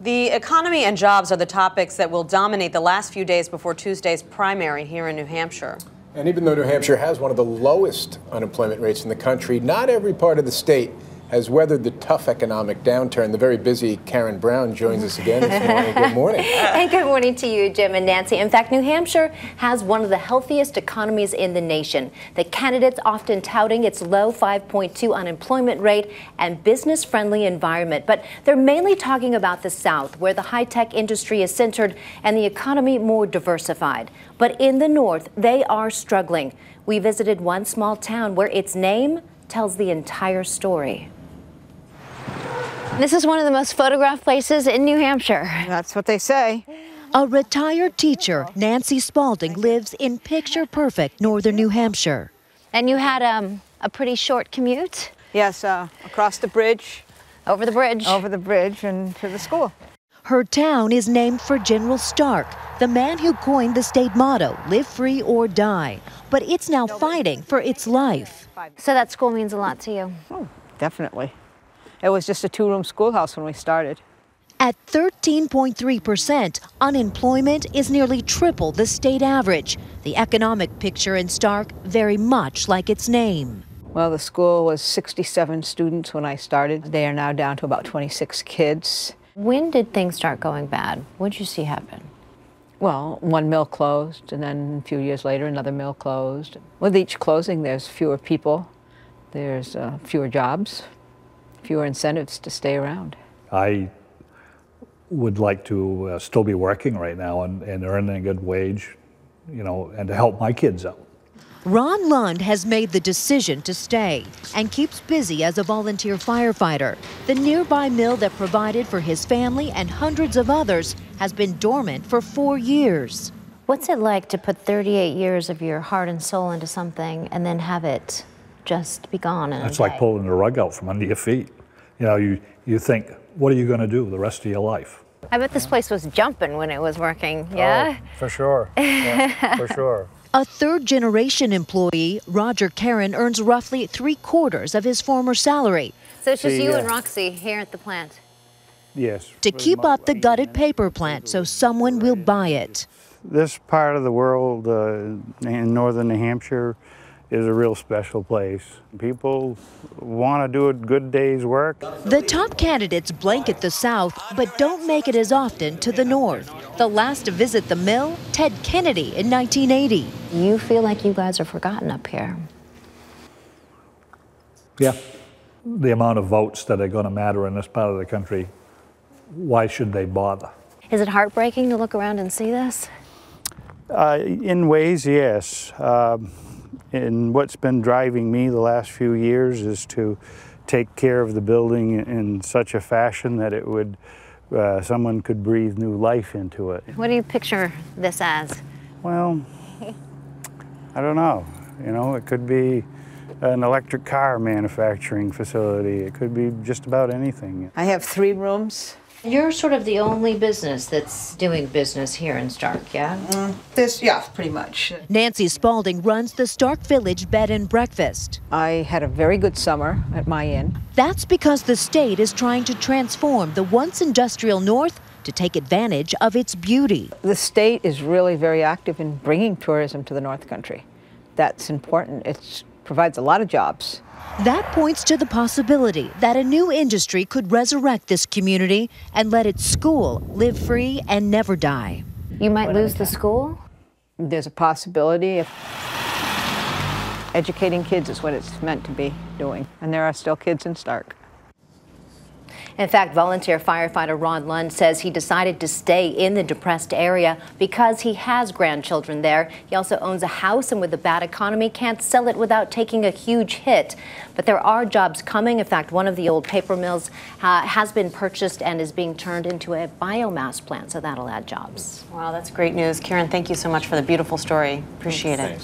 The economy and jobs are the topics that will dominate the last few days before Tuesday's primary here in New Hampshire. And even though New Hampshire has one of the lowest unemployment rates in the country, not every part of the state has weathered the tough economic downturn. The very busy Karen Brown joins us again this morning. Good morning. And good morning to you, Jim and Nancy. In fact, New Hampshire has one of the healthiest economies in the nation. The candidates often touting its low 5.2 unemployment rate and business-friendly environment. But they're mainly talking about the South, where the high-tech industry is centered and the economy more diversified. But in the North, they are struggling. We visited one small town where its name tells the entire story. This is one of the most photographed places in New Hampshire. That's what they say. A retired teacher, Nancy Spalding, lives in picture-perfect northern New Hampshire. And you had a pretty short commute? Yes, across the bridge. Over the bridge. Over the bridge and to the school. Her town is named for General Stark, the man who coined the state motto, live free or die. But it's now fighting for its life. So that school means a lot to you? Oh, definitely. It was just a two-room schoolhouse when we started. At 13.3%, unemployment is nearly triple the state average. The economic picture in Stark very much like its name. Well, the school was 67 students when I started. They are now down to about 26 kids. When did things start going bad? What did you see happen? Well, one mill closed, and then a few years later, another mill closed. With each closing, there's fewer people, there's fewer jobs, fewer incentives to stay around. I would like to still be working right now and earning a good wage, you know, and to help my kids out. Ron Lund has made the decision to stay and keeps busy as a volunteer firefighter. The nearby mill that provided for his family and hundreds of others has been dormant for 4 years. What's it like to put 38 years of your heart and soul into something and then have it just be gone in a day? It's like pulling the rug out from under your feet. You know, you think, what are you going to do the rest of your life? I bet this place was jumping when it was working, yeah? Oh, for sure. Yeah, for sure. A third-generation employee, Roger Karen, earns roughly 3/4 of his former salary. So it's just you and Roxy here at the plant? Yes. To keep up the gutted paper plant so someone will buy it. This part of the world in northern New Hampshire is a real special place. People want to do a good day's work. The top candidates blanket the South, but don't make it as often to the North. The last to visit the mill, Ted Kennedy in 1980. You feel like you guys are forgotten up here? Yeah. The amount of votes that are going to matter in this part of the country, why should they bother? Is it heartbreaking to look around and see this? In ways, yes. And what's been driving me the last few years is to take care of the building in such a fashion that it would, someone could breathe new life into it. What do you picture this as? Well, I don't know. You know, it could be an electric car manufacturing facility. It could be just about anything. I have 3 rooms. You're sort of the only business that's doing business here in Stark, yeah? Yeah, pretty much. Nancy Spalding runs the Stark Village Bed and Breakfast. I had a very good summer at my inn. That's because the state is trying to transform the once industrial North to take advantage of its beauty. The state is really very active in bringing tourism to the North Country. That's important. It provides a lot of jobs. That points to the possibility that a new industry could resurrect this community and let its school live free and never die. You might lose the school? There's a possibility. Educating kids is what it's meant to be doing, and there are still kids in Stark. In fact, volunteer firefighter Ron Lund says he decided to stay in the depressed area because he has grandchildren there. He also owns a house, and with the bad economy, can't sell it without taking a huge hit. But there are jobs coming. In fact, one of the old paper mills has been purchased and is being turned into a biomass plant, so that'll add jobs. Wow, that's great news. Karen, thank you so much for the beautiful story. Appreciate it.